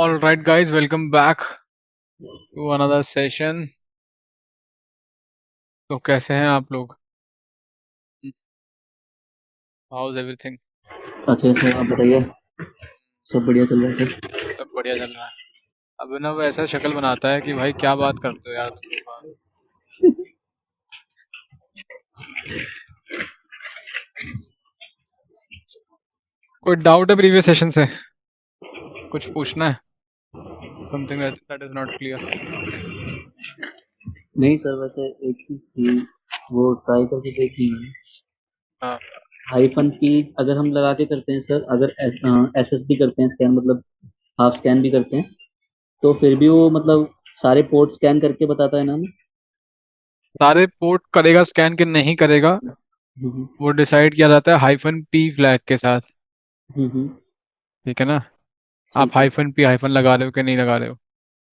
All right, guys, welcome back to another session. तो कैसे हैं आप लोग? How is everything? अच्छा सर, आप बताइए। सब बढ़िया चल रहा है सर। सब बढ़िया चल रहा है। अभिनव ऐसा शक्ल बनाता है कि भाई क्या बात करते हो यार तुम लोग। कोई डाउट है प्रीवियस सेशन से? कुछ पूछना है? Something that is not clear? नहीं सर, वैसे एक चीज़ थी, वो ट्राई करके देखी मैंने। हाँ। हाइफन की अगर हम लगा के करते हैं सर, अगर एस एस भी करते हैं स्कैन, मतलब हाफ स्कैन भी करते हैं, तो फिर भी वो मतलब सारे पोर्ट स्कैन करके बताता है ना हमें। सारे पोर्ट करेगा स्कैन के नहीं करेगा, हम्म, वो डिसाइड किया जाता है हाइफन पी फ्लैग के साथ। हम्म, ठीक है ना? आप ठीक है। हाइफन पी हाइफन लगा रहे हो कि नहीं लगा रहे हो?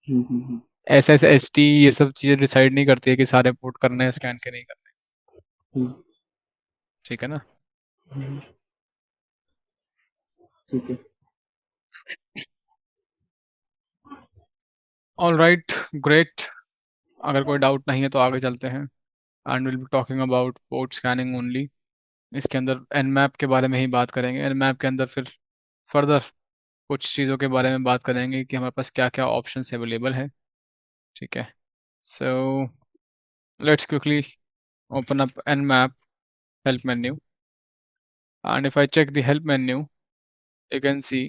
हम्म। एस एस एस टी ये सब चीजें डिसाइड नहीं करती है कि सारे पोर्ट करने हैं स्कैन के नहीं करने। हम्म, ठीक है ना? हम्म, ठीक है। All right, great. अगर कोई डाउट नहीं है तो आगे चलते हैं। And will be talking about port scanning only. इसके अंदर एनमैप के बारे में ही बात करेंगे। एनमैप के अंदर फिर फर्दर कुछ चीज़ों के बारे में बात करेंगे कि हमारे पास क्या क्या ऑप्शंस अवेलेबल है। ठीक है। So let's quickly open up nmap help menu, and if I check the help menu, you can see.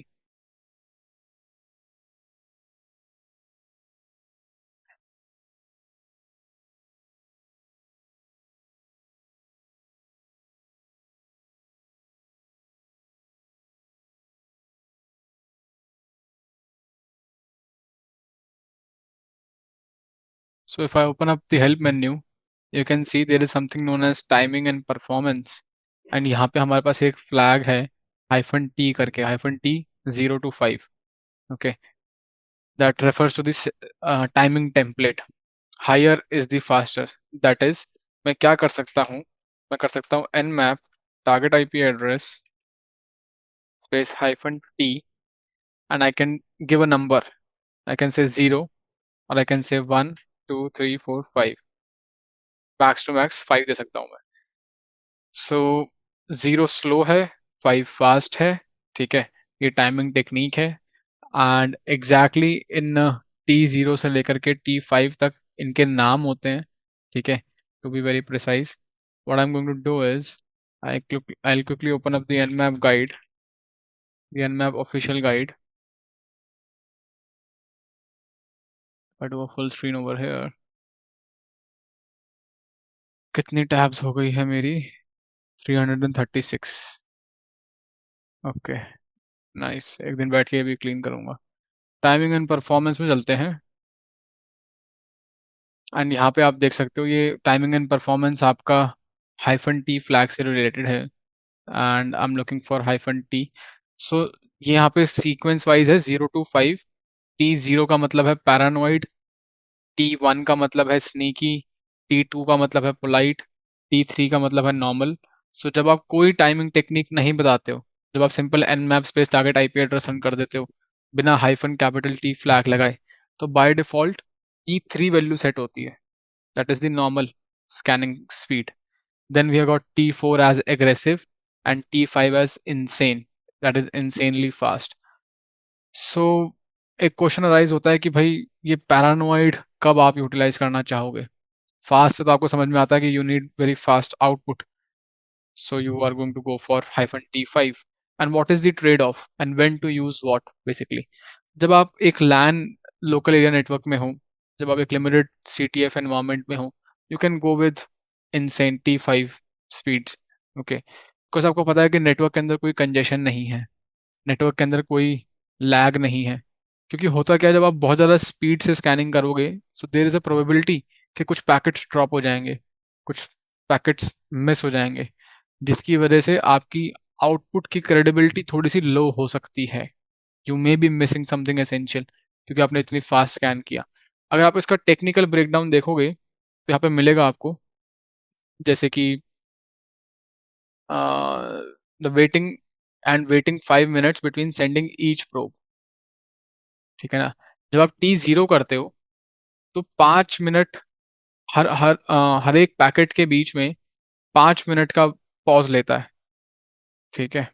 So if I open up the help menu, you can see there is something known as timing and performance. And यहाँ पे हमारे पास एक flag है hyphen T करके, hyphen T 0 to 5. Okay, that refers to this timing template. Higher is the faster. That is, मैं क्या कर सकता हूँ? मैं कर सकता हूँ nmap target IP address space hyphen T, and I can give a number. I can say 0 और आई कैन से 1 2 3 4 5. मैक्स टू मैक्स 5 दे सकता हूँ मैं. सो 0 स्लो है, 5 फास्ट है. ठीक है, ये टाइमिंग टेक्निक है. एंड एग्जैक्टली इन T0 से लेकर के T5 तक इनके नाम होते हैं. ठीक है, to be very precise, what I am going to do is I'll quickly open up the nmap guide, the nmap official guide. I do a full screen over here. कितनी टैब्स हो गई है मेरी? 336. Okay, nice. एक दिन बैठ के भी क्लीन करूंगा. टाइमिंग एंड परफॉर्मेंस में चलते हैं. एंड यहाँ पे आप देख सकते हो ये टाइमिंग एंड परफॉर्मेंस आपका हाइफन टी फ्लैग से रिलेटेड है. And I am looking for hyphen T. So ये यहाँ पे सीक्वेंस वाइज है 0 to 5. T0 का मतलब है पैरानोइड, T1 का मतलब है स्नीकी, T2 का मतलब है पोलाइट, T3 का मतलब है नॉर्मल. सो जब आप कोई टाइमिंग टेक्निक नहीं बताते हो, जब आप simple nmap space target IP address run कर देते हो बिना हाइफन कैपिटल टी फ्लैग लगाए, तो by default T3 value set होती है. That is the normal scanning speed. Then we have got T4 as aggressive and T5 as insane. That is insanely fast. So एक question arise होता है कि भाई ये पैरानोइड कब आप यूटिलाइज करना चाहोगे? फास्ट से तो आपको समझ में आता है कि you need very fast output, so you are going to go for hyphen T5. And what is the trade off and when to use what basically? जब आप एक लैन लोकल एरिया नेटवर्क में हो, जब आप एक लिमिटेड CTF एनवायरनमेंट में हो, you can go with insane T5 speeds. Okay, because आपको पता है कि नेटवर्क के अंदर कोई कंजेशन नहीं है, नेटवर्क के अंदर कोई लैग नहीं है. क्योंकि होता क्या है, जब आप बहुत ज़्यादा स्पीड से स्कैनिंग करोगे, सो देर इज़ अ प्रोबेबिलिटी कि कुछ पैकेट्स ड्रॉप हो जाएंगे, कुछ पैकेट्स मिस हो जाएंगे, जिसकी वजह से आपकी आउटपुट की क्रेडिबिलिटी थोड़ी सी लो हो सकती है. You may be missing something essential क्योंकि आपने इतनी फास्ट स्कैन किया. अगर आप इसका टेक्निकल ब्रेकडाउन देखोगे तो यहाँ पे मिलेगा आपको, जैसे कि the waiting 5 minutes between sending each probe. ठीक है ना। जब आप T0 करते हो तो 5 मिनट, हर एक पैकेट के बीच में 5 मिनट का पॉज लेता है। ठीक है।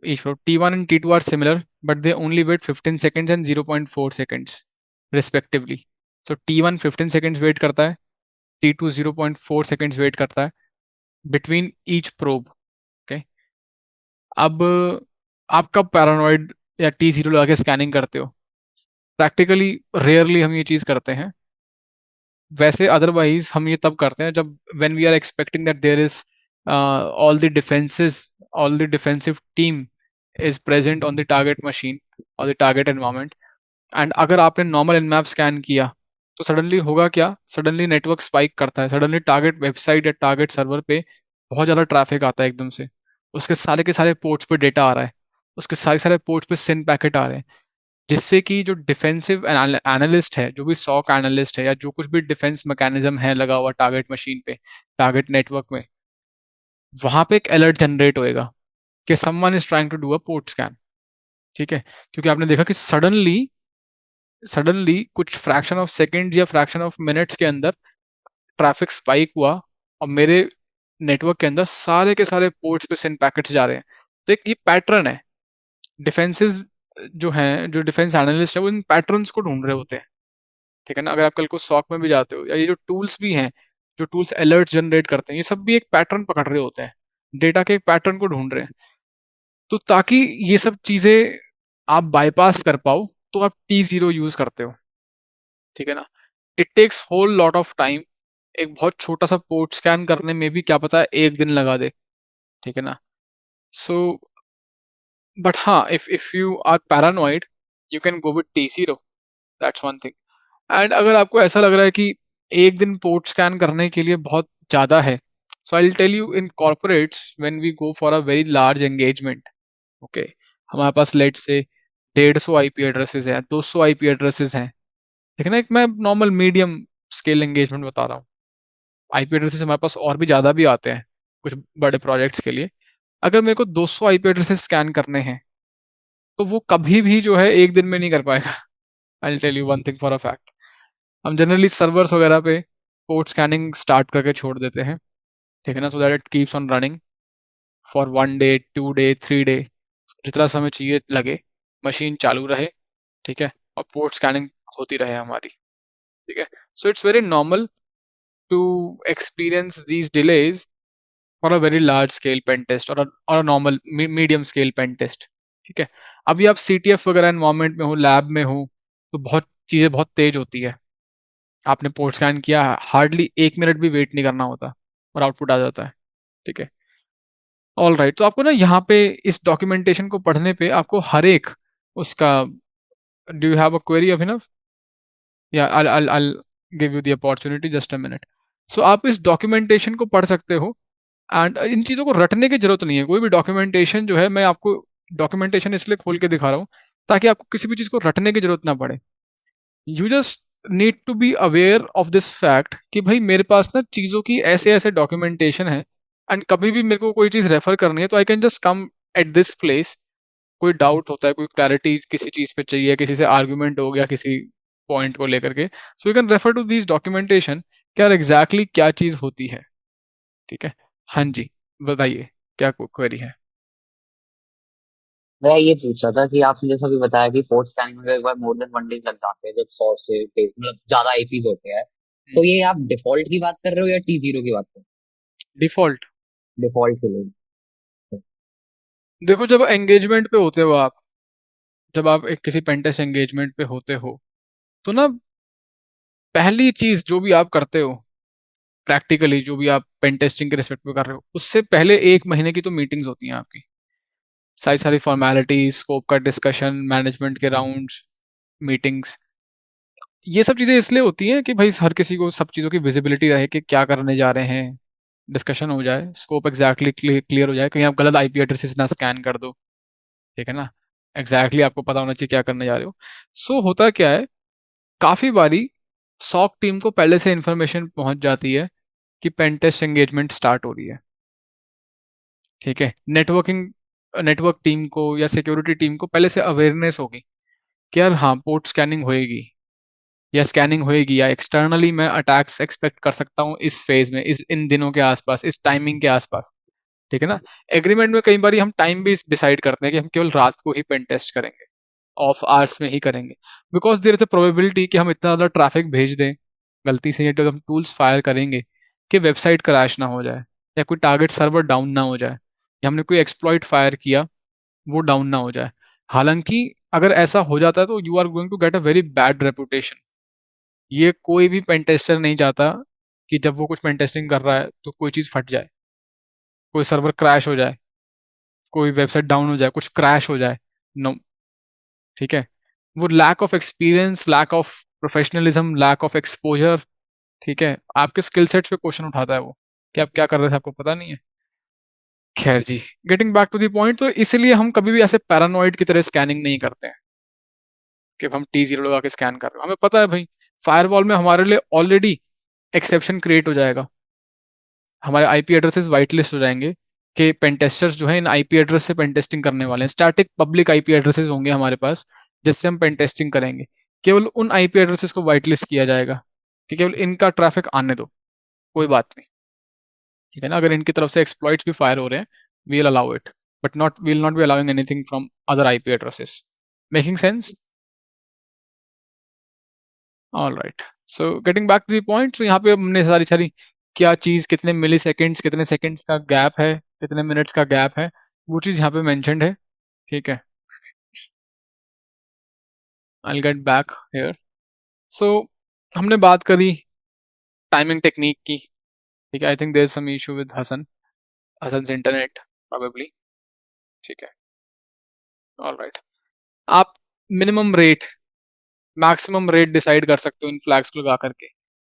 Each flow T1 and T2 are similar, but they only wait 15 seconds and 0.4 seconds respectively. So T1 15 seconds wait करता है, T2 0.4 seconds wait करता है between each probe. Okay. अब आप कब पैरानॉइड या T0 लगा के स्कैनिंग करते हो? प्रैक्टिकली रेयरली हम ये चीज़ करते हैं। वैसे अदरवाइज हम ये तब करते हैं जब when we are expecting that there is all the defences all the defensive team is present on the target machine और द टारगेट एनवायरनमेंट। एंड अगर आपने नॉर्मल इनमैप स्कैन किया तो सडनली होगा क्या, सडनली नेटवर्क स्पाइक करता है, सडनली टारगेट वेबसाइट या टारगेट सर्वर पे बहुत ज़्यादा ट्रैफिक आता है एकदम से। उसके सारे के सारे पोर्ट्स पे डेटा आ रहा है, उसके सारे सारे पोर्ट्स पे सिन पैकेट आ रहे हैं, जिससे कि जो डिफेंसिव एनालिस्ट है, जो भी सॉक एनालिस्ट है या जो कुछ भी डिफेंस मैकेनिज्म है लगा हुआ टारगेट मशीन पे, टारगेट नेटवर्क में, वहां पे एक अलर्ट जनरेट होएगा कि someone is trying to do a port scan. ठीक है। क्योंकि आपने देखा कि सडनली सडनली कुछ फ्रैक्शन ऑफ सेकेंड्स या फ्रैक्शन ऑफ मिनट्स के अंदर ट्रैफिक स्पाइक हुआ और मेरे नेटवर्क के अंदर सारे के सारे पोर्ट्स पे सेंड पैकेट्स जा रहे हैं। तो एक ये पैटर्न है। डिफेंसेस जो हैं, जो डिफेंस एनालिस्ट है, वो इन पैटर्न्स को ढूंढ रहे होते हैं। ठीक है ना। अगर आप कल को सॉक में भी जाते हो, या ये जो टूल्स भी हैं, जो टूल्स अलर्ट जनरेट करते हैं, ये सब भी एक पैटर्न पकड़ रहे होते हैं, डेटा के एक पैटर्न को ढूंढ रहे हैं। तो ताकि ये सब चीजें आप बाईपास कर पाओ तो आप T0 यूज करते हो। ठीक है ना। It takes whole lot of time. एक बहुत छोटा सा पोर्ट स्कैन करने में भी क्या पता है 1 दिन लगा दे। ठीक है ना। सो बट हाँ, if you are paranoid you can go with T0, that's one thing. And अगर आपको ऐसा लग रहा है कि 1 दिन पोर्ट स्कैन करने के लिए बहुत ज़्यादा है, so I will tell you in corporates when we go for a very large engagement. Okay. हमारे पास लेट से 150 आईपी एड्रेसेस हैं, 200 आईपी एड्रेसेस हैं। ठीक है ना। एक मैं नॉर्मल मीडियम स्केल एंगेजमेंट बता रहा हूँ। आईपी एड्रेसेस हमारे पास और भी ज़्यादा भी आते हैं कुछ बड़े प्रोजेक्ट्स के लिए। अगर मेरे को 200 आईपी एड्रेसेस स्कैन करने हैं तो वो कभी भी जो है 1 दिन में नहीं कर पाएगा। I will tell you one thing for a fact. हम जनरली सर्वर्स वगैरह पे पोर्ट स्कैनिंग स्टार्ट करके छोड़ देते हैं। ठीक है ना। So that it keeps on running for 1 day, 2 day, 3 day, जितना समय चाहिए लगे, मशीन चालू रहे। ठीक है। और पोर्ट स्कैनिंग होती रहे हमारी। ठीक है। So it's very normal to experience these delays for a very large scale pen test और normal medium scale pen test. ठीक है। अभी आप CTF वगैरह एनवायरमेंट में हो, लैब में हो, तो बहुत चीज़ें बहुत तेज होती है। आपने पोर्ट स्कैन किया, हार्डली 1 मिनट भी वेट नहीं करना होता और आउटपुट आ जाता है। ठीक है। All right. तो आपको ना यहाँ पे इस डॉक्यूमेंटेशन को पढ़ने पे आपको हर एक उसका, do you have a query Abhinav? या I'll give you the opportunity, just a minute. So आप इस डॉक्यूमेंटेशन को पढ़ सकते हो। एंड इन चीज़ों को रटने की जरूरत नहीं है। कोई भी डॉक्यूमेंटेशन जो है, मैं आपको डॉक्यूमेंटेशन इसलिए खोल के दिखा रहा हूँ ताकि आपको किसी भी चीज़ को रटने की जरूरत ना पड़े। You just need to be aware of this fact कि भाई मेरे पास ना चीज़ों की ऐसे ऐसे डॉक्यूमेंटेशन है, एंड कभी भी मेरे को कोई चीज़ रेफर करनी है तो आई can just come at this place. कोई डाउट होता है, कोई क्लैरिटी किसी चीज़ पे चाहिए, किसी से आर्ग्यूमेंट हो गया किसी पॉइंट को लेकर के, so you can refer to this documentation क्या एग्जैक्टली क्या चीज़ होती है। ठीक है। हाँ जी, बताइए क्या क्वेरी है। मैं ये पूछ रहा था कि आपने जैसा भी बताया कि पोर्ट स्कैनिंग में एक बार मोर देन 1 डे लग जाते हैं जब 100 से मतलब ज्यादा आईपीज होते हैं। तो ये आप डिफॉल्ट की बात कर रहे हो या T0 की बात कर रहे डिफॉल्ट। हो डिफॉल्ट के लिए? देखो, जब एंगेजमेंट पे होते हो आप, जब आप एक किसी पेंटेस्ट एंगेजमेंट पे होते हो, तो ना पहली चीज जो भी आप करते हो, प्रैक्टिकली जो भी आप पेन टेस्टिंग के रिस्पेक्ट में कर रहे हो, उससे पहले 1 महीने की तो मीटिंग्स होती हैं आपकी। सारी सारी फॉर्मेलिटीज, स्कोप का डिस्कशन, मैनेजमेंट के राउंड्स, मीटिंग्स, ये सब चीज़ें इसलिए होती हैं कि भाई हर किसी को सब चीज़ों की विजिबिलिटी रहे कि क्या करने जा रहे हैं, डिस्कशन हो जाए, स्कोप एग्जैक्टली क्लियर हो जाए, कहीं आप गलत आईपी एड्रेसेस ना स्कैन कर दो। ठीक है ना। एग्जैक्टली आपको पता होना चाहिए क्या करने जा रहे हो। सो होता क्या है, काफ़ी बारी सॉक टीम को पहले से इंफॉर्मेशन पहुंच जाती है कि पेन टेस्ट एंगेजमेंट स्टार्ट हो रही है। ठीक है। नेटवर्किंग नेटवर्क टीम को या सिक्योरिटी टीम को पहले से अवेयरनेस होगी कि यार हाँ पोर्ट स्कैनिंग होएगी या स्कैनिंग होएगी या एक्सटर्नली मैं अटैक्स एक्सपेक्ट कर सकता हूँ इस फेज में, इस इन दिनों के आसपास, इस टाइमिंग के आसपास। ठीक है ना। एग्रीमेंट में कई बार हम टाइम भी डिसाइड करते हैं कि हम केवल रात को ही पेन टेस्ट करेंगे, ऑफ आवर्स में ही करेंगे, because there is a probability कि हम इतना ज़्यादा ट्रैफिक भेज दें गलती से, जब हम टूल्स फायर करेंगे कि वेबसाइट क्रैश ना हो जाए या कोई टारगेट सर्वर डाउन ना हो जाए या हमने कोई एक्सप्लॉइट फायर किया वो डाउन ना हो जाए। हालांकि अगर ऐसा हो जाता है तो you are going to get a very bad reputation. ये कोई भी पेन टेस्टर नहीं चाहता कि जब वो कुछ पेन टेस्टिंग कर रहा है तो कोई चीज़ फट जाए, कोई सर्वर क्रैश हो जाए, कोई वेबसाइट डाउन हो जाए, कुछ क्रैश हो जाए। नो। ठीक है। वो lack of experience, lack of professionalism, lack of exposure, ठीक है, आपके स्किल सेट्स पे क्वेश्चन उठाता है वो कि आप क्या कर रहे थे आपको पता नहीं है। खैर जी, getting back to the point, तो इसलिए हम कभी भी ऐसे पैरानॉइड की तरह स्कैनिंग नहीं करते हैं कि हम T0 लगा के स्कैन कर रहे हैं। हमें पता है भाई फायरवॉल में हमारे लिए ऑलरेडी एक्सेप्शन क्रिएट हो जाएगा, हमारे आईपी एड्रेसेस वाइट लिस्ट हो जाएंगे कि पेनटेस्टर्स जो है इन आईपी एड्रेस से पेनटेस्टिंग करने वाले हैं। स्टैटिक पब्लिक आईपी एड्रेसेस होंगे हमारे पास जिससे हम पेनटेस्टिंग करेंगे। केवल उन आईपी एड्रेसेस को वाइट लिस्ट किया जाएगा कि केवल इनका ट्रैफिक आने दो, कोई बात नहीं। ठीक है ना। अगर इनकी तरफ से एक्सप्लॉइट्स भी फायर हो रहे हैं, we will allow it, but not we will not be allowing anything from other IP addresses. Making sense? All right. So getting back to the point, so यहाँ पे हमने सारी सारी क्या चीज़, कितने मिली सेकेंड्स, कितने सेकेंड्स का गैप है, कितने मिनट्स का गैप है, वो चीज़ यहाँ पे मेंशन्ड है। ठीक है। I get back here. So हमने बात करी टाइमिंग टेक्निक की। ठीक है। I think there is some issue with Hasan internet probably. ठीक है। All right. आप minimum rate, maximum rate decide कर सकते हो इन फ्लैग्स को लगा करके।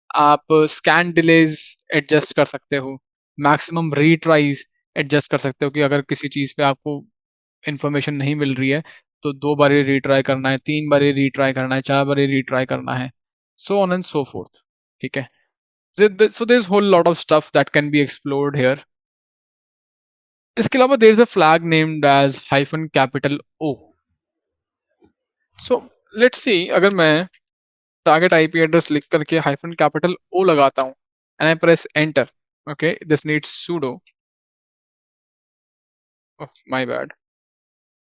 आप स्कैन डिलेज एडजस्ट कर सकते हो, मैक्सिमम रीट्राइज एडजस्ट कर सकते हो कि अगर किसी चीज़ पे आपको इन्फॉर्मेशन नहीं मिल रही है तो 2 बार रीट्राई करना है, 3 बार रीट्राई करना है, 4 बार रीट्राई करना है, so on and so forth. ठीक है। So there is whole lot of stuff that can be explored here. इसके अलावा there is a flag named as hyphen capital O. So let's see, अगर मैं टारगेट आईपी एड्रेस लिख करके hyphen capital O लगाता हूँ and I press enter, okay this needs sudo, my bad,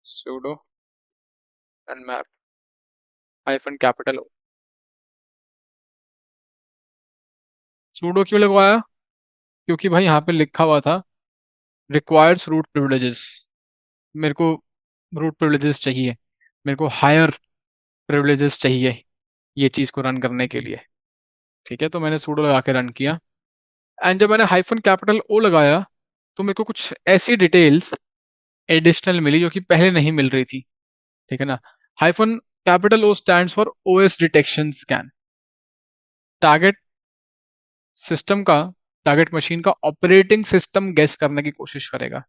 sudo nmap hyphen capital O. sudo क्यों लगवाया? क्योंकि भाई यहाँ पे लिखा हुआ था रिक्वायर्स रूट प्रिविलेजेस। मेरे को रूट प्रिविलेजेस चाहिए, मेरे को हायर प्रिविलेजेस चाहिए ये चीज़ को रन करने के लिए। ठीक है। तो मैंने sudo लगा के रन किया एंड जब मैंने हाइफन कैपिटल ओ लगाया तो मेरे को कुछ ऐसी डिटेल्स एडिशनल मिली जो कि पहले नहीं मिल रही थी। ठीक है ना। Hyphen capital O stands for OS detection scan. Target system का, टारगेट मशीन का ऑपरेटिंग सिस्टम गेस करने की कोशिश करेगा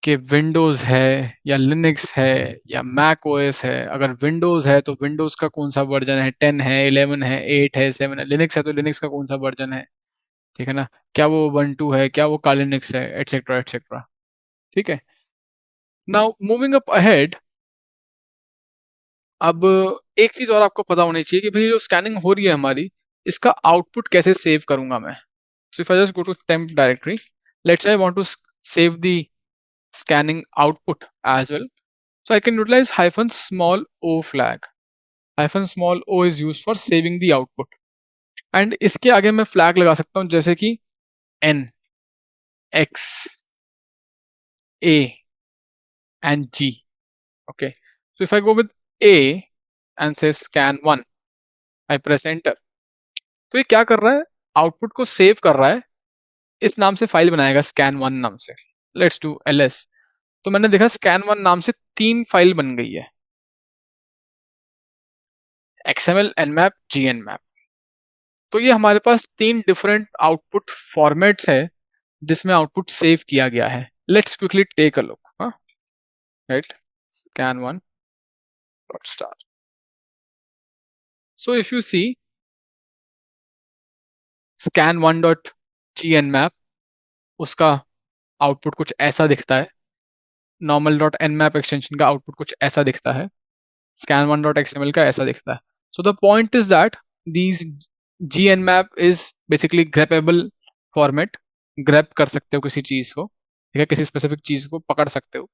कि विंडोज़ है या लिनक्स है या मैक ओएस है। अगर विंडोज़ है तो विंडोज़ का कौन सा वर्जन है, 10 है, 11 है, 8 है, 7 है। लिनक्स है तो लिनक्स का कौन सा वर्जन है। ठीक है ना। क्या वो 1.2 है, क्या वो कालिनिक्स है, एटसेट्रा एटसेट्रा। ठीक है। नाउ मूविंग अप अहेड, अब एक चीज और आपको पता होनी चाहिए कि भाई जो स्कैनिंग हो रही है हमारी, इसका आउटपुट कैसे सेव करूंगा मैं। So if I just go to temp directory, let's I want to save the scanning output as well, so I can utilize hyphen small o flag. Hyphen small o is used for saving the output. And इसके आगे मैं flag लगा सकता हूँ जैसे कि n, x, a and g. Okay. So if I go with a and say scan1, I press enter. तो ये क्या कर रहा है, आउटपुट को सेव कर रहा है, इस नाम से फाइल बनाएगा scan1 नाम से। Let's do ls। तो मैंने देखा scan1 नाम से 3 फाइल बन गई है, xml, nmap, gnmap। तो ये हमारे पास 3 डिफरेंट आउटपुट फॉर्मेट्स है जिसमें आउटपुट सेव किया गया है। Let's quickly take a look. Right, scan1 dot star. So if you see scan1 dot gnmap, उसका आउटपुट कुछ ऐसा दिखता है। Normal dot nmap extension का आउटपुट कुछ ऐसा दिखता है, scan1 डॉट XML का ऐसा दिखता है. So the point is that these GNMap is basically greppable format. Grab कर सकते हो किसी चीज को, ठीक है, किसी स्पेसिफिक चीज को पकड़ सकते हो,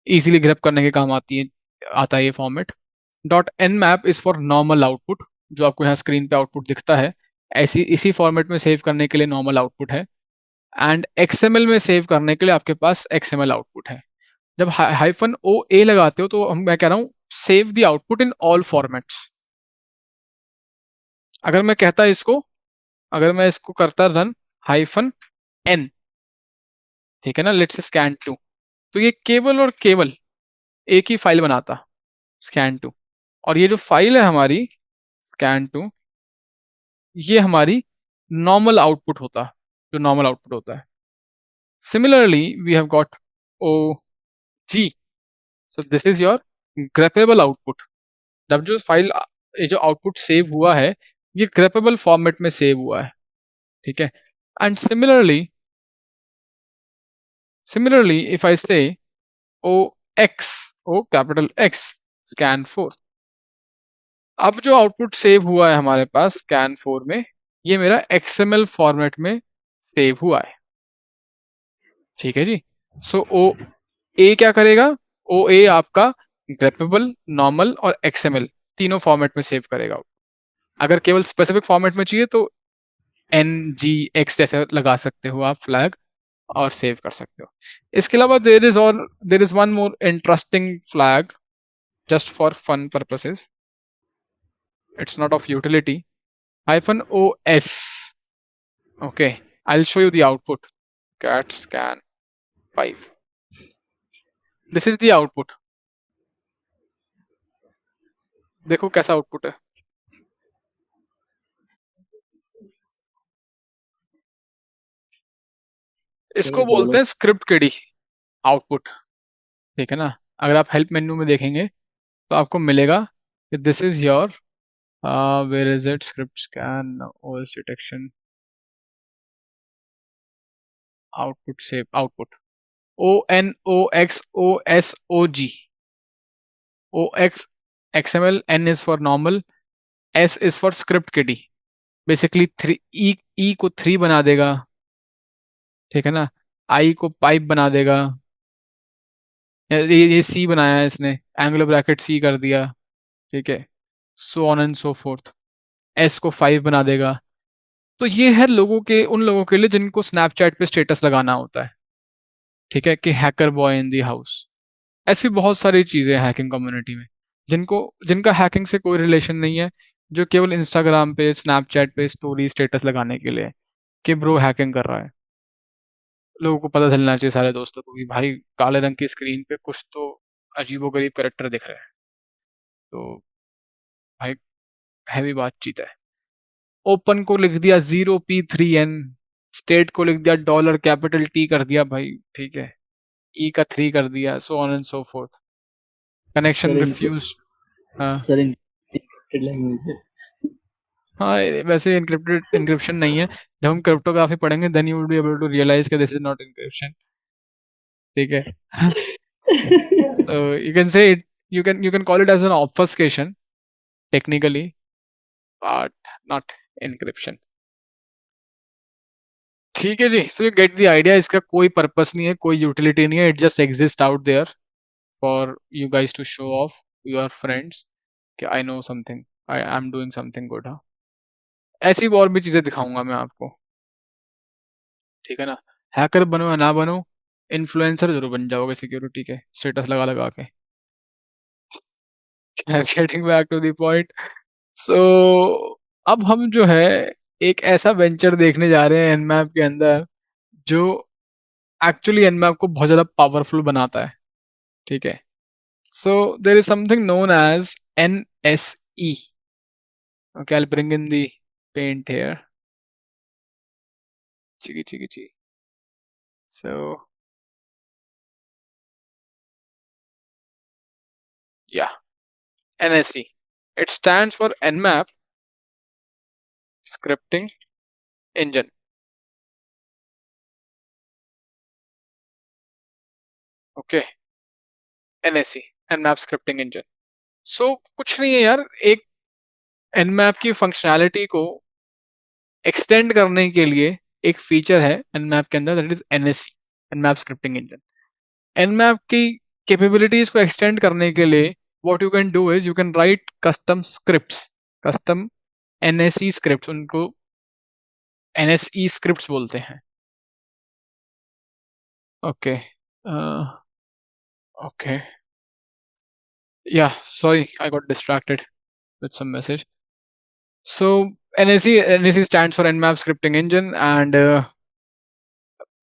इजीली ग्रैप करने के काम आता है ये format. Dot nmap is for normal output, जो आपको यहाँ स्क्रीन पे आउटपुट दिखता है ऐसी इसी फॉर्मेट में सेव करने के लिए नॉर्मल आउटपुट है. एंड XML में सेव करने के लिए आपके पास XML आउटपुट है. जब हाइफन ओ ए लगाते हो तो मैं कह रहा हूँ save the output in all formats. अगर मैं कहता इसको अगर मैं इसको करता रन हाइफन एन, ठीक है ना, लेट्स से scan2, तो ये केवल और केवल एक ही फाइल बनाता, scan2. और ये जो फाइल है हमारी scan2, ये हमारी नॉर्मल आउटपुट होता, जो नॉर्मल आउटपुट होता है. Similarly we have got O G, so this is your grepable output. जब जो फाइल ये जो आउटपुट सेव हुआ है ये ग्रेपेबल फॉर्मेट में सेव हुआ है, ठीक है. And similarly if I say O X, O capital X, scan4, अब जो आउटपुट सेव हुआ है हमारे पास scan4 में, ये मेरा XML फॉर्मेट में सेव हुआ है, ठीक है जी. सो ओ ए क्या करेगा, ओ ए आपका ग्रेपेबल, नॉर्मल और XML तीनों फॉर्मेट में सेव करेगा. अगर केवल स्पेसिफिक फॉर्मेट में चाहिए तो NGX जैसे लगा सकते हो आप फ्लैग और सेव कर सकते हो. इसके अलावा there is one more interesting flag just for fun purposes. It's not of utility. -os. Okay, I'll show you the output. Cat scan 5. This is the output. देखो कैसा आउटपुट है. इसको बोलते हैं स्क्रिप्ट किडी आउटपुट, ठीक है ना. अगर आप हेल्प मेन्यू में देखेंगे तो आपको मिलेगा कि this is your where is it, script scan OS detection output save output ONOXOSOG. OX XML, N is for normal, S is for script kiddie. Basically 3 E को 3 बना देगा, ठीक है ना, I को पाइप बना देगा. ये C बनाया है इसने, एंगुलर ब्रैकेट C कर दिया, ठीक है, so on and so fourth. S को 5 बना देगा. तो ये है उन लोगों के लिए जिनको स्नैपचैट पे स्टेटस लगाना होता है, ठीक है, कि hacker boy in the house. ऐसी बहुत सारी चीजें हैं हैकिंग कम्युनिटी में जिनका हैकिंग से कोई रिलेशन नहीं है, जो केवल इंस्टाग्राम पे स्नैपचैट पे स्टोरी स्टेटस लगाने के लिए कि ब्रो हैकिंग कर रहा है. लोगों को पता चलना चाहिए, सारे दोस्तों को, कि भाई काले रंग की स्क्रीन पे कुछ तो अजीबोगरीब कैरेक्टर दिख रहे हैं. तो भाई हैवी बातचीत है. ओपन को लिख दिया 0P3N, स्टेट को लिख दिया $T कर दिया भाई, ठीक है, ई का 3 कर दिया, so on and so forth. Connection refuse. हाँ सर इनक्रिप्टेड लैंग्वेज है. हाँ, वैसे इंक्रिप्शन नहीं है. जब हम क्रिप्टोग्राफी पढ़ेंगे then you will be able to realize कि दिस इज नॉट इंक्रिप्शन, ठीक है. So you can say it, you can call it as an obfuscation technically, but not encryption. ठीक है जी. So you get the idea. इसका कोई purpose नहीं है, कोई यूटिलिटी नहीं है. It just exist out there for you guys to show off your friends कि I know something, I am doing something good. हाँ, ऐसी और भी चीजें दिखाऊंगा मैं आपको, ठीक है ना. हैकर बनो या ना बनो, इन्फ्लुएंसर जरूर बन जाओगे सिक्योरिटी के, स्टेटस लगा लगा के. Getting back to the point. So अब हम जो है एक ऐसा वेंचर देखने जा रहे हैं एनमैप के अंदर जो एक्चुअली एनमैप को बहुत ज्यादा पावरफुल बनाता है, ठीक है. So there is something known as NSE. Okay, I bring in the paint here. चिकी चिकी ची. So yeah, NSE. It stands for Nmap Scripting Engine. Okay. NSE, Nmap scripting engine. So कुछ नहीं है यार, एक Nmap की फंक्शनैलिटी को एक्सटेंड करने के लिए एक फीचर है Nmap के अंदर, that is NSE, Nmap scripting engine. Nmap की कैपेबिलिटीज को एक्सटेंड करने के लिए what you can do is you can write custom scripts, custom NSE script, उनको NSE स्क्रिप्ट्स बोलते हैं। ओके, ओके, या sorry I got distracted with some message. So NSE stands for Nmap Scripting Engine, and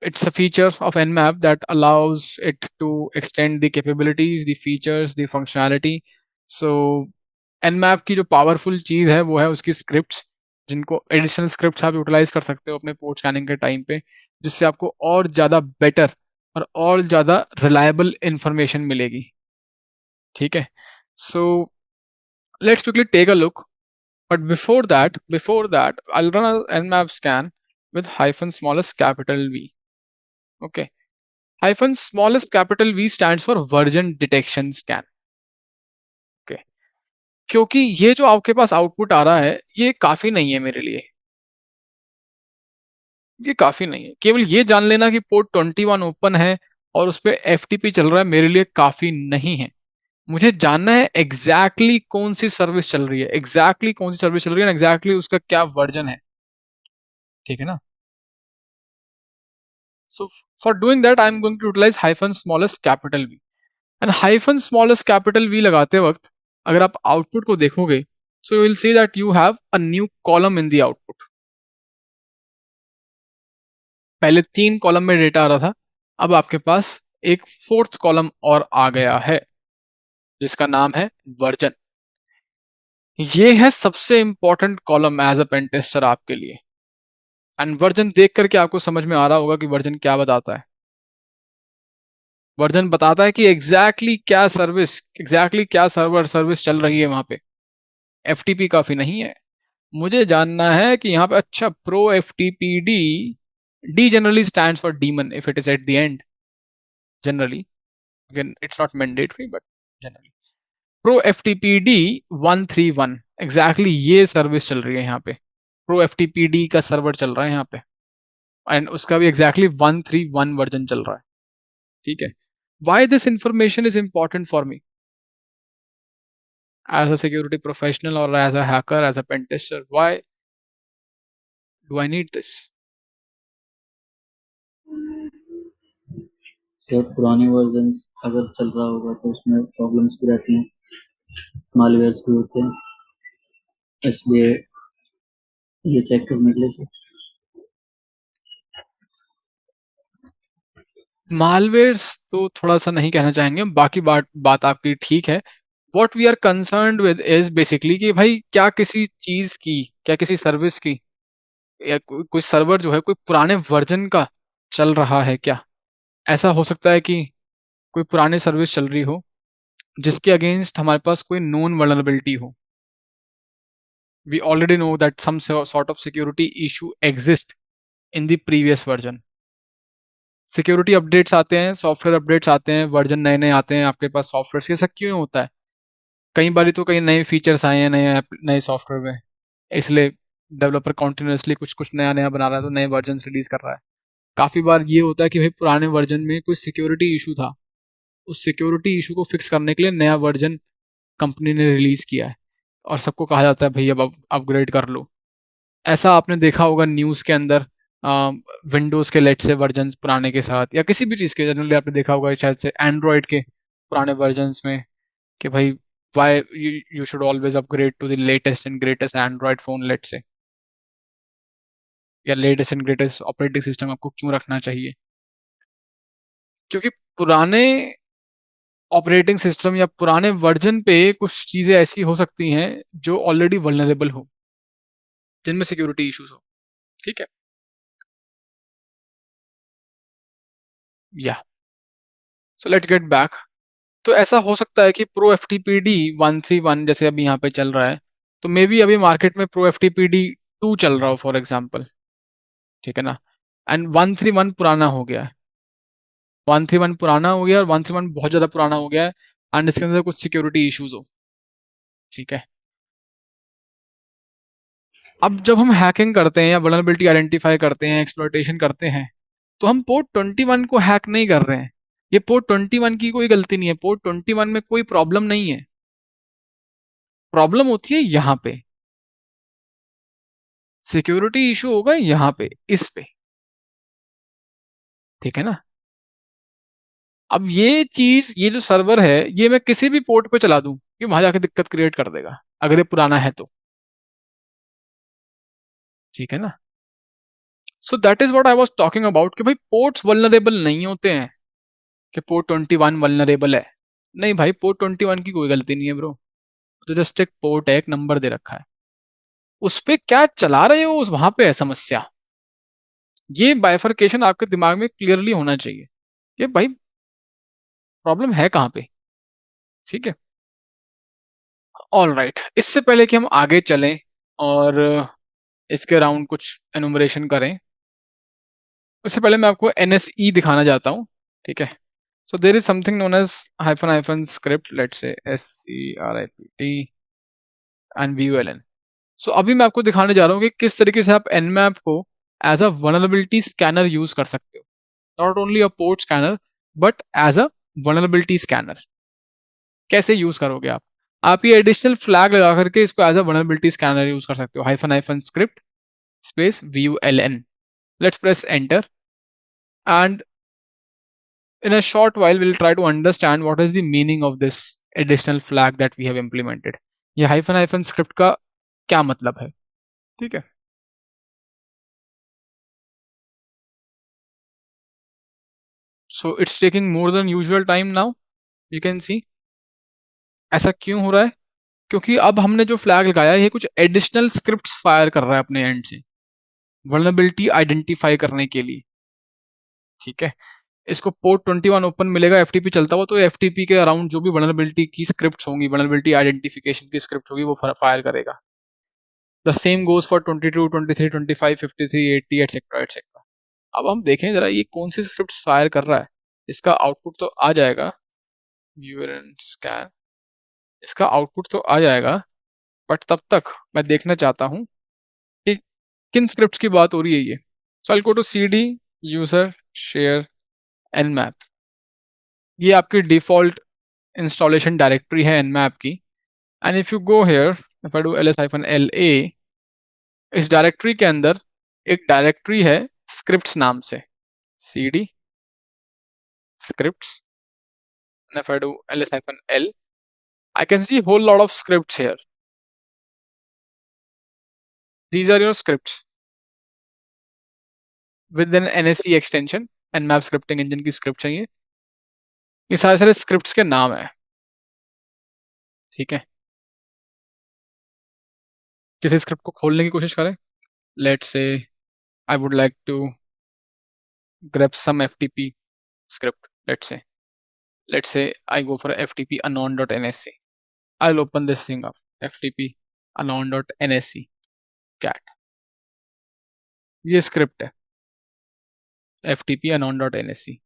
it's a feature of Nmap that allows it to extend the capabilities, the features, the functionality. So Nmap की जो powerful चीज़ है वो है उसकी scripts, जिनको additional scripts आप utilise कर सकते हो अपने पोर्ट स्कैनिंग के टाइम पे, जिससे आपको और ज़्यादा बेटर और ज़्यादा रिलायबल इंफॉर्मेशन मिलेगी। ठीक है, so let's quickly take a look. But before that, I'll run a Nmap scan with hyphen smallest capital V. Okay. Hyphen smallest capital V stands for version detection scan. Okay. क्योंकि ये जो आपके पास output आ रहा है ये काफी नहीं है मेरे लिए, ये काफी नहीं है। केवल ये जान लेना कि पोर्ट 21 ओपन है और उस पर FTP चल रहा है मेरे लिए काफी नहीं है। मुझे जानना है एग्जैक्टली कौन सी सर्विस चल रही है, एग्जैक्टली कौन सी सर्विस चल रही है, एग्जैक्टली उसका क्या वर्जन है। ठीक है ना? So for doing that, I'm going to utilize hyphen smallest capital V. And hyphen smallest capital V लगाते वक्त अगर आप आउटपुट को देखोगे, so you will see that you have a new column in the output. पहले 3 column में data आ रहा था, अब आपके पास एक 4th कॉलम और आ गया है जिसका नाम है वर्जन। ये है सबसे important column as a pen tester आपके लिए। एंड वर्जन देख करके आपको समझ में आ रहा होगा कि वर्जन क्या बताता है। वर्जन बताता है कि एग्जैक्टली क्या सर्विस, एग्जैक्टली क्या सर्विस चल रही है वहां पे। FTP काफी नहीं है, मुझे जानना है कि यहाँ पे अच्छा pro FTPD, D generally stands for daemon if it is at the end, generally, again it's not mandatory but generally pro FTPD 131 exactly ये सर्विस चल रही है यहाँ पे। प्रो FTPD का सर्वर चल रहा है यहाँ पे एंड उसका भी एग्जैक्टली 131 वर्जन चल रहा है। ठीक है, why this information is important for me as a security professional or as a hacker, as a pen tester? Why do I need this? Sir पुराने वर्जन्स अगर चल रहा होगा तो उसमें प्रॉब्लम्स भी रहती हैं, मालवेयर्स भी होते हैं, इसलिए ये चेक करने के लिए सर। मालवेयर्स तो थोड़ा सा नहीं कहना चाहेंगे, बाकी बात आपकी ठीक है। What we are concerned with is basically कि भाई क्या किसी चीज की, क्या किसी सर्विस की या कोई सर्वर जो है कोई पुराने वर्जन का चल रहा है क्या। ऐसा हो सकता है कि कोई पुरानी सर्विस चल रही हो जिसके अगेंस्ट हमारे पास कोई नोन वल्नरेबिलिटी हो। We already know that some sort of security issue exist in the previous version. Security updates आते हैं, सॉफ्टवेयर अपडेट्स आते हैं, वर्जन नए नए आते हैं आपके पास सॉफ्टवेयर। ये सब क्यों होता है? कई बार तो कई नए फीचर्स आए हैं नए नए सॉफ्टवेयर में, इसलिए डेवलपर कॉन्टिन्यूसली कुछ कुछ नया नया बना रहा है तो नए वर्जन रिलीज कर रहा है। काफ़ी बार ये होता है कि भाई पुराने वर्जन में कोई सिक्योरिटी इशू था, उस सिक्योरिटी इशू को फिक्स करने के लिए नया वर्जन कंपनी ने रिलीज किया है और सबको कहा जाता है भाई अब अपग्रेड कर लो। ऐसा आपने देखा होगा न्यूज़ के अंदर, विंडोज़ के लेट से वर्जन पुराने के साथ, या किसी भी चीज़ के जनरली आपने देखा होगा शायद से एंड्रॉयड के पुराने वर्जन्स में कि भाई why you should always upgrade to the latest and greatest Android phone let's say, या latest and greatest operating system आपको क्यों रखना चाहिए। क्योंकि पुराने ऑपरेटिंग सिस्टम या पुराने वर्जन पे कुछ चीज़ें ऐसी हो सकती हैं जो ऑलरेडी वल्नरेबल हो, जिनमें सिक्योरिटी इश्यूज हो। ठीक है, या सो लेट्स गेट बैक। तो ऐसा हो सकता है कि प्रो FTPD 131 जैसे अभी यहाँ पे चल रहा है, तो मे बी अभी मार्केट में प्रो FTPD 2 चल रहा हो फॉर एग्जाम्पल। ठीक है ना, एंड 131 पुराना हो गया है। 131 पुराना हो गया और 131 बहुत ज़्यादा पुराना हो गया है एंड इसके अंदर कुछ सिक्योरिटी इश्यूज हो, ठीक है। अब जब हम हैकिंग करते हैं या वल्नरेबिलिटी आइडेंटिफाई करते हैं, एक्सप्लॉइटेशन करते हैं, तो हम पोर्ट 21 को हैक नहीं कर रहे हैं। ये पोर्ट 21 की कोई गलती नहीं है, पोर्ट 21 में कोई प्रॉब्लम नहीं है, प्रॉब्लम होती है यहाँ पे, सिक्योरिटी इशू होगा यहाँ पे, इस पे, ठीक है ना। अब ये चीज, ये जो सर्वर है, ये मैं किसी भी पोर्ट पे चला दूं, ये वहां जाके दिक्कत क्रिएट कर देगा अगर ये पुराना है तो, ठीक है ना। So that is what I was talking about कि भाई पोर्ट्स वल्नरेबल नहीं होते हैं, कि पोर्ट 21 वल्नरेबल है। नहीं भाई, पोर्ट 21 की कोई गलती नहीं है ब्रो, तो जस्ट एक पोर्ट है, एक नंबर दे रखा है, उस पे क्या चला रहे हो उस वहां पे है समस्या। ये बाइफरकेशन आपके दिमाग में क्लियरली होना चाहिए कि भाई प्रॉब्लम है कहाँ पे, ठीक है। ऑल राइट, इससे पहले कि हम आगे चलें और इसके अराउंड कुछ एनुमरेशन करें, उससे पहले मैं आपको NSE दिखाना चाहता हूँ, ठीक है। So there is something known as hyphen hyphen script, let's say SCRIPT and VULN। So अभी मैं आपको दिखाने जा रहा हूँ कि किस तरीके से आप Nmap को as a vulnerability scanner use कर सकते हो, not only a port scanner but as a vulnerability scanner. कैसे यूज करोगे आप ये एडिशनल फ्लैग लगा करके इसको as a vulnerability scanner use कर सकते हो, hyphen hyphen script space VULN। Let's press enter and in a short while we'll try to understand what is the meaning of this additional flag that we have implemented। ये hyphen hyphen script का क्या मतलब है, ठीक है। So it's taking more than usual time now, you can see. ऐसा क्यों हो रहा है? क्योंकि अब हमने जो फ्लैग लगाया है ये कुछ एडिशनल स्क्रिप्ट्स फायर कर रहा है अपने एंड से वल्नरेबिलिटी आइडेंटिफाई करने के लिए, ठीक है। इसको पोर्ट 21 ओपन मिलेगा FTP चलता हुआ, तो FTP के अराउंड जो भी वल्नरेबिलिटी की स्क्रिप्ट्स होंगी, वल्नरेबिलिटी आइडेंटिफिकेशन की स्क्रिप्ट होगी, वो फायर करेगा। The same goes for 22, 23, 25, 53, 80 etcetera etcetera. अब हम देखें जरा ये कौन सी स्क्रिप्ट फायर कर रहा है, इसका आउटपुट तो आ जाएगा, व्यूअर एंड स्कैन, इसका आउटपुट तो आ जाएगा, बट तब तक मैं देखना चाहता हूँ कि किन स्क्रिप्ट्स की बात हो रही है ये। So I go to CD user share nmap, ये आपकी डिफॉल्ट इंस्टॉलेशन डायरेक्टरी है nmap की। And if you go here, if I do ls-la, इस डायरेक्टरी के अंदर एक डायरेक्टरी है स्क्रिप्ट्स नाम से, CD scripts, and if I do ls-l, I can see whole lot of scripts here. These are your scripts with an NSE extension, nmap scripting engine की script है ये सारे सारे स्क्रिप्ट्स के नाम है, ठीक है। किसी स्क्रिप्ट को खोलने की कोशिश करें, let's say I would like to grab some FTP script, let's say I go for FTP anon.nsc, I'll open this thing up, FTP anon.nsc cat, ये स्क्रिप्ट है FTP anon.nsc।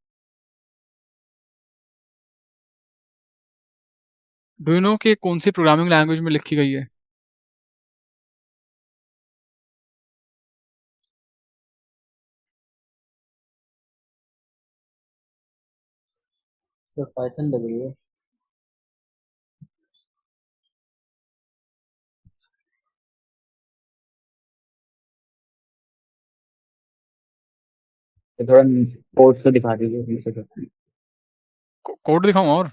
Do you no कि कौन सी programming language में लिखी गई है? Sir Python लग रही है। तो थोड़ा कोड तो दिखा दीजिए नीचे से। कोड दिखाऊं और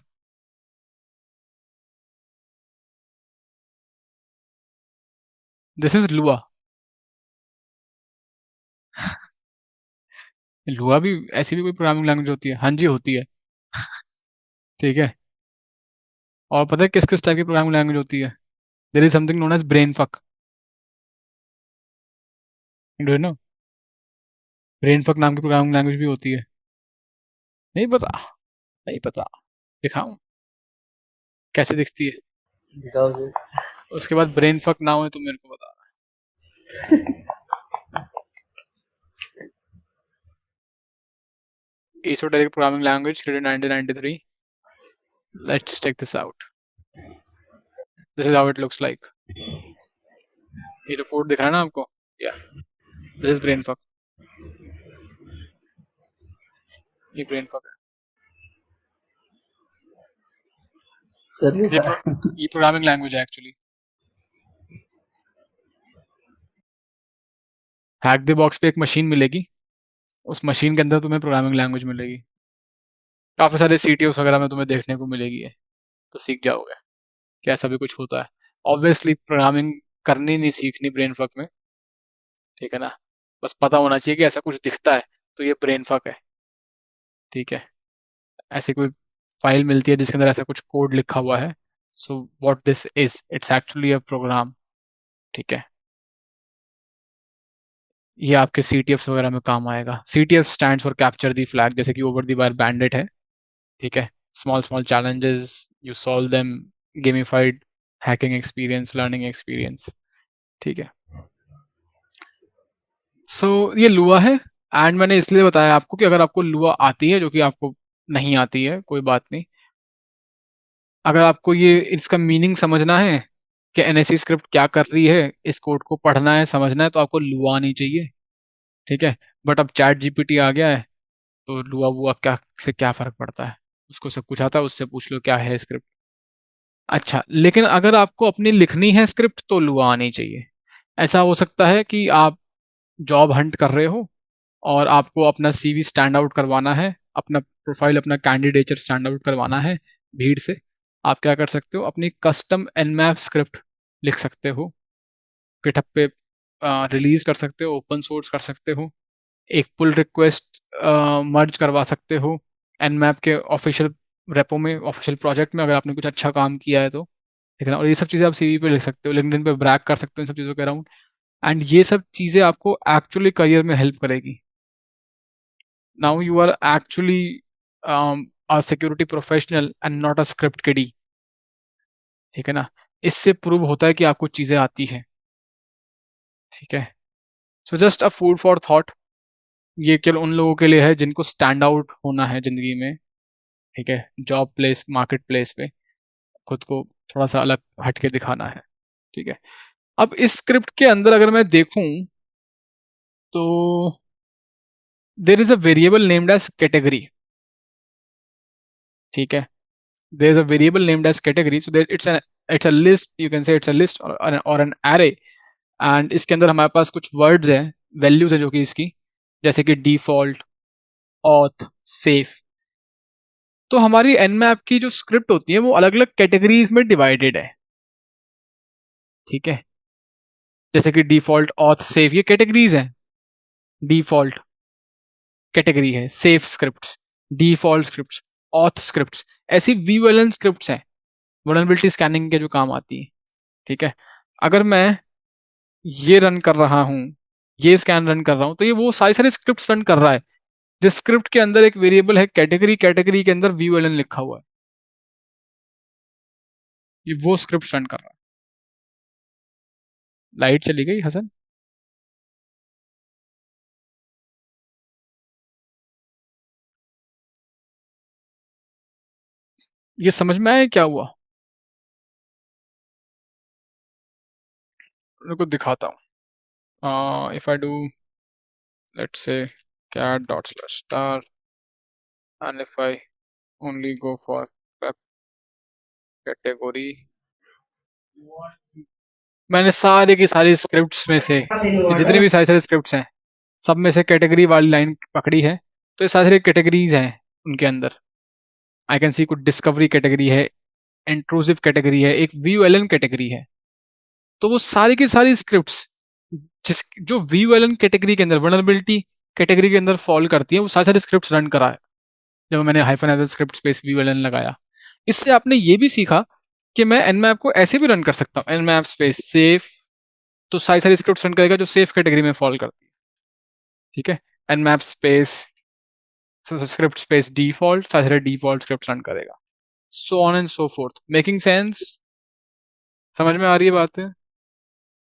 दिस इज लुआ। लुआ भी ऐसी भी कोई प्रोग्रामिंग लैंग्वेज होती है? हाँ जी होती है, ठीक है। और पता है किस किस टाइप की प्रोग्रामिंग लैंग्वेज होती है? There is something known as Brainfuck, do you know? Brainfuck नाम की प्रोग्रामिंग लैंग्वेज भी होती है। नहीं पता? नहीं पता, दिखाऊं कैसे दिखती है? दिखाओ सर। उसके बाद ब्रेन फक ना हो तो मेरे को बता। esoteric programming language created in 1993. Let's check this out. This is how it looks like. ये जो कोड दिख रहा है ना आपको, या दिस इज ब्रेनफक, ये ब्रेनफक है। सर ये प्रोग्रामिंग लैंग्वेज है एक्चुअली। हैक द बॉक्स पे एक मशीन मिलेगी, उस मशीन के अंदर तुम्हें प्रोग्रामिंग लैंग्वेज मिलेगी, काफ़ी सारे CTOs वगैरह में तुम्हें देखने को मिलेगी है, तो सीख जाओगे कि ऐसा भी कुछ होता है। ऑब्वियसली प्रोग्रामिंग करनी नहीं सीखनी ब्रेन फक में, ठीक है ना, बस पता होना चाहिए कि ऐसा कुछ दिखता है तो ये ब्रेन फक है, ठीक है। ऐसी कोई फाइल मिलती है जिसके अंदर ऐसा कुछ कोड लिखा हुआ है, so what this is, it's actually a program, ठीक है। ये आपके CTFs वगैरह में काम आएगा। CTF stands for capture the flag, जैसे कि ओवर दी बार बैंडेड है, ठीक है। Small small challenges, you solve them, gamified hacking experience, learning experience, ठीक है। सो ये लुआ है, एंड मैंने इसलिए बताया आपको कि अगर आपको लुआ आती है, जो कि आपको नहीं आती है, कोई बात नहीं, अगर आपको ये इसका मीनिंग समझना है कि NSE स्क्रिप्ट क्या कर रही है, इस कोड को पढ़ना है, समझना है, तो आपको लुआ आनी चाहिए, ठीक है। बट अब चैट GPT आ गया है, तो लुआ वुआ क्या से क्या फर्क पड़ता है, उसको सब कुछ आता है, उससे पूछ लो क्या है स्क्रिप्ट। अच्छा, लेकिन अगर आपको अपनी लिखनी है स्क्रिप्ट तो लुआ आनी चाहिए। ऐसा हो सकता है कि आप जॉब हंट कर रहे हो और आपको अपना CV स्टैंड आउट करवाना है, अपना प्रोफाइल, अपना कैंडिडेचर स्टैंड आउट करवाना है भीड़ से। आप क्या कर सकते हो, अपनी कस्टम Nmap स्क्रिप्ट लिख सकते हो, गिटहब पे रिलीज कर सकते हो, ओपन सोर्स कर सकते हो, एक पुल रिक्वेस्ट मर्ज करवा सकते हो Nmap के ऑफिशियल रेपो में, ऑफिशियल प्रोजेक्ट में, अगर आपने कुछ अच्छा काम किया है तो, ठीक है ना। और ये सब चीज़ें आप CV पे लिख सकते हो, लिंक्डइन पे ब्रैग कर सकते हो इन सब चीज़ों के अराउंड, एंड ये सब चीज़ें आपको एक्चुअली करियर में हेल्प करेगी। Now you are actually a security professional and not a script kiddie, ठीक है ना। इससे प्रूव होता है कि आपको चीज़ें आती हैं, ठीक है। So just a food for thought, ये केवल उन लोगों के लिए है जिनको स्टैंड आउट होना है ज़िंदगी में, ठीक है, जॉब प्लेस, मार्केट प्लेस पे खुद को थोड़ा सा अलग हट के दिखाना है, ठीक है। अब इस स्क्रिप्ट के अंदर अगर मैं देखूं तो there is a variable named as category, ठीक है। There is a variable named as category, so there it's a list, you can say it's a list और एन एरे, एंड इसके अंदर हमारे पास कुछ वर्ड्स हैं, वैल्यूज है जो कि इसकी, जैसे कि डिफॉल्ट, ऑथ, सेफ। तो हमारी Nmap की जो स्क्रिप्ट होती है वो अलग अलग कैटेगरीज में डिवाइडेड है, ठीक है। जैसे कि डिफॉल्ट, ऑथ, सेफ, ये कैटेगरीज हैं। डिफॉल्ट कैटेगरी है, safe scripts, default scripts, auth scripts, ऐसी वीएलएन स्क्रिप्ट्स हैं, वल्नरेबिलिटी स्कैनिंग के जो काम आती है, ठीक है। अगर मैं ये रन कर रहा हूँ, ये स्कैन रन कर रहा हूँ, तो ये वो सारी सारी स्क्रिप्ट्स रन कर रहा है, जिस स्क्रिप्ट के अंदर एक वेरिएबल है कैटेगरी, कैटेगरी के अंदर वीएलएन लिखा हुआ है, ये वो स्क्रिप्ट रन कर रहा है। लाइट चली गई हसन? ये समझ में आया क्या हुआ? को दिखाता हूँ। If I do let's say cat dot slash star, and if I only go for web category, मैंने सारे की सारी स्क्रिप्ट्स में से, ये जितने भी सारे सारे स्क्रिप्ट्स हैं, सब में से कैटेगरी वाली लाइन पकड़ी है, तो ये सारे कैटेगरीज हैं उनके अंदर। आई कैन सी कुछ डिस्कवरी कैटेगरी है, इंट्रूसिव कैटेगरी है, एक VLN कैटेगरी है। तो वो सारी की सारी स्क्रिप्ट्स जिस जो VLN कैटेगरी के अंदर, वल्नरेबिलिटी कैटेगरी के अंदर फॉल करती है, वो सारी सारी स्क्रिप्ट्स रन करा है जब मैंने hyphen as script space VLN लगाया। इससे आपने ये भी सीखा कि मैं Nmap को ऐसे भी रन कर सकता हूँ, Nmap स्पेस सेफ, तो सारी सारी स्क्रिप्ट रन करेगा जो सेफ कैटेगरी में फॉल करती है, ठीक है। Nmap space script space default, सारे सारे डिफॉल्ट स्क्रिप्ट रन करेगा, सो on and so fourth. Making sense? समझ में आ रही है बात है?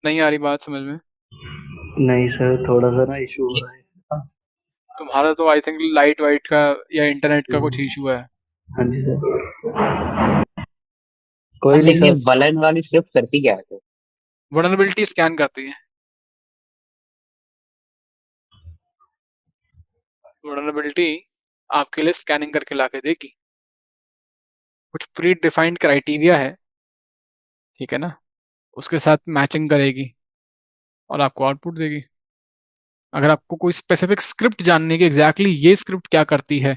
नहीं आ रही बात समझ में? नहीं सर, थोड़ा सा ना इशू हो ये रहा है। तुम्हारा तो आई थिंक लाइट वाइट का या इंटरनेट का कुछ इशू है। हाँ जी सर, कोई नहीं लेकिन ये सर। वलन वाली स्क्रिप्ट करती क्या है फिर? वल्नरेबिलिटी स्कैन करती है। वल्नरेबिलिटी आपके लिए स्कैनिंग करके लाके देगी। कुछ प्री डिफाइंड क्राइटेरिया है, ठीक है ना, उसके साथ मैचिंग करेगी और आपको आउटपुट देगी। अगर आपको कोई स्पेसिफिक स्क्रिप्ट जाननी है कि एग्जैक्टली ये स्क्रिप्ट क्या करती है,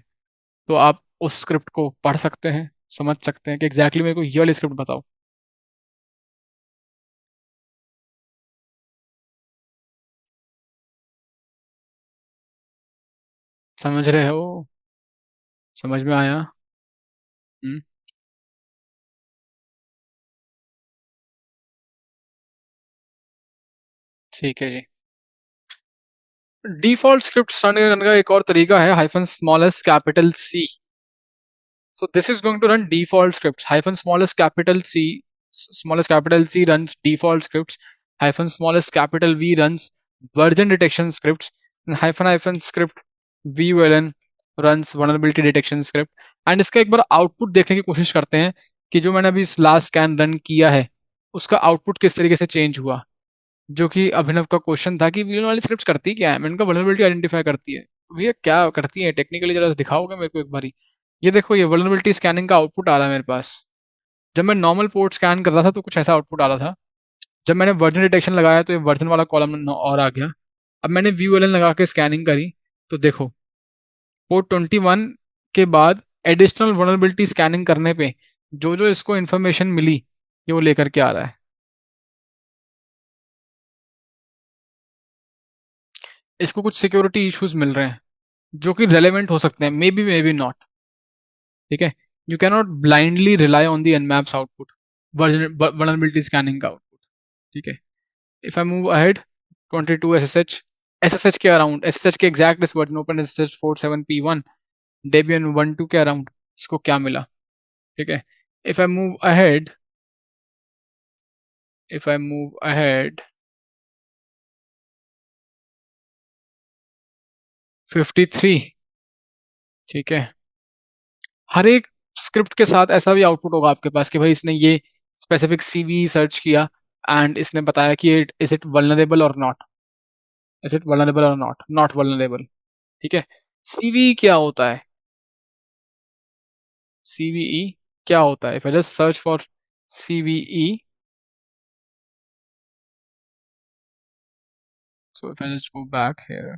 तो आप उस स्क्रिप्ट को पढ़ सकते हैं, समझ सकते हैं कि एग्जैक्टली मेरे को ये वाली स्क्रिप्ट बताओ। समझ रहे हो? समझ में आया? हम्म, ठीक है जी। डिफॉल्ट स्क्रिप्ट रन करने का एक और तरीका है hyphen smallest capital C. So this is going to run default scripts. Hyphen smallest capital C, smallest capital C runs default scripts. Hyphen smallest capital V runs version detection scripts. And hyphen script vuln runs vulnerability detection script. And इसका एक बार output देखने की कोशिश करते हैं कि जो मैंने अभी लास्ट स्कैन रन किया है उसका आउटपुट किस तरीके से चेंज हुआ। जो कि अभिनव का क्वेश्चन था कि विलन वाली स्क्रिप्ट करती क्या है, मैंने कहा वल्नरेबिलिटी आइडेंटिफाई करती है। भैया क्या करती है टेक्निकली, जरा दिखाओगे मेरे को एक बारी। ये देखो, ये वल्नरेबिलिटी स्कैनिंग का आउटपुट आ रहा है मेरे पास। जब मैं नॉर्मल पोर्ट स्कैन कर रहा था तो कुछ ऐसा आउटपुट आ रहा था। जब मैंने वर्जन डिटेक्शन लगाया तो ये वर्जन वाला कॉलम और आ गया। अब मैंने व्यू एल लगा के स्कैनिंग करी तो देखो, पोर्ट 21 के बाद एडिशनल वल्नरेबिलिटी स्कैनिंग करने पे जो जो इसको इन्फॉर्मेशन मिली ये वो लेकर के आ रहा है। इसको कुछ सिक्योरिटी इश्यूज मिल रहे हैं जो कि रेलेवेंट हो सकते हैं, मे बी नॉट। ठीक है, you can not blindly rely on the nmap's output, vulnerability scanning का आउटपुट। ठीक है, if I move ahead 22 SSH के अराउंड, एसएसएच के एग्जैक्ट इस version open SSH 47p1 Debian 12 के अराउंड इसको क्या मिला। ठीक है, if I move ahead, if I move ahead 53, ठीक है, हर एक स्क्रिप्ट के साथ ऐसा भी आउटपुट होगा आपके पास कि भाई इसने ये स्पेसिफिक सीवी सर्च किया एंड इसने बताया कि इज इट वल्नरेबल और नॉट, इज इट वल्नरेबल और नॉट, नॉट वल्नरेबल। ठीक है, सीवी क्या होता है, सीवीई क्या होता है, if I just search for CVE, so if I just go back here,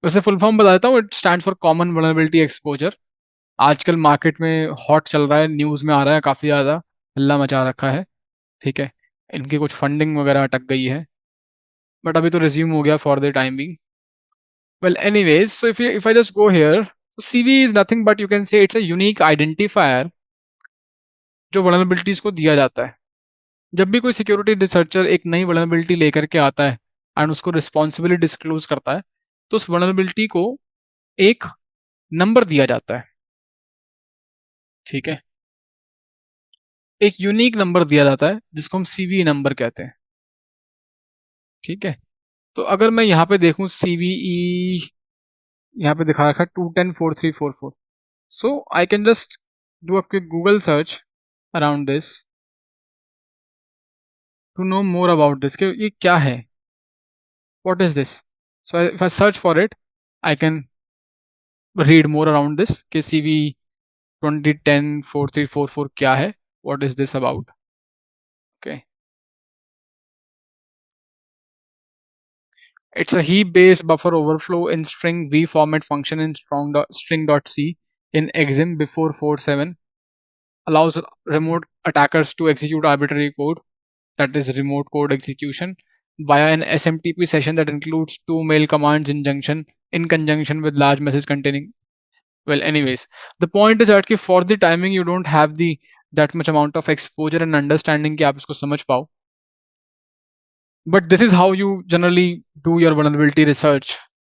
वैसे फुल फॉर्म बता देता हूँ, it stand for common vulnerability exposure. आजकल मार्केट में हॉट चल रहा है, न्यूज में आ रहा है, काफी ज्यादा हल्ला मचा रखा है। ठीक है, इनकी कुछ फंडिंग वगैरह अटक गई है बट अभी तो रिज्यूम हो गया for the time being. Well anyways, so if I just go here, CV is nothing but you can say it's a unique identifier जो वल्नरेबिलिटीज को दिया जाता है। जब भी कोई सिक्योरिटी रिसर्चर एक नई वल्नरेबिलिटी लेकर के आता है एंड उसको रिस्पॉन्सिबिलिटी डिस्क्लोज करता है तो उस वल्नरेबिलिटी को एक नंबर दिया जाता है। ठीक है, एक यूनिक नंबर दिया जाता है जिसको हम सीवी नंबर कहते हैं। ठीक है, तो अगर मैं यहाँ पे देखूं सीवीई, यहाँ पे दिखा रखा है 2104344, so I can just do a quick Google search around this to know more about this कि ये क्या है, what is this. So if I search for it I can read more around this कि CV 20104344 क्या है, what is this about. Okay, it's a heap-based buffer overflow in string v format function in string.c in exim before 47, allows remote attackers to execute arbitrary code, that is remote code execution, via an SMTP session that includes two mail commands in conjunction with large message containing. Well, anyways, the point is that for the timing you don't have the that much amount of exposure and understanding कि आप इसको समझ पाओ. But this is how you generally do your vulnerability research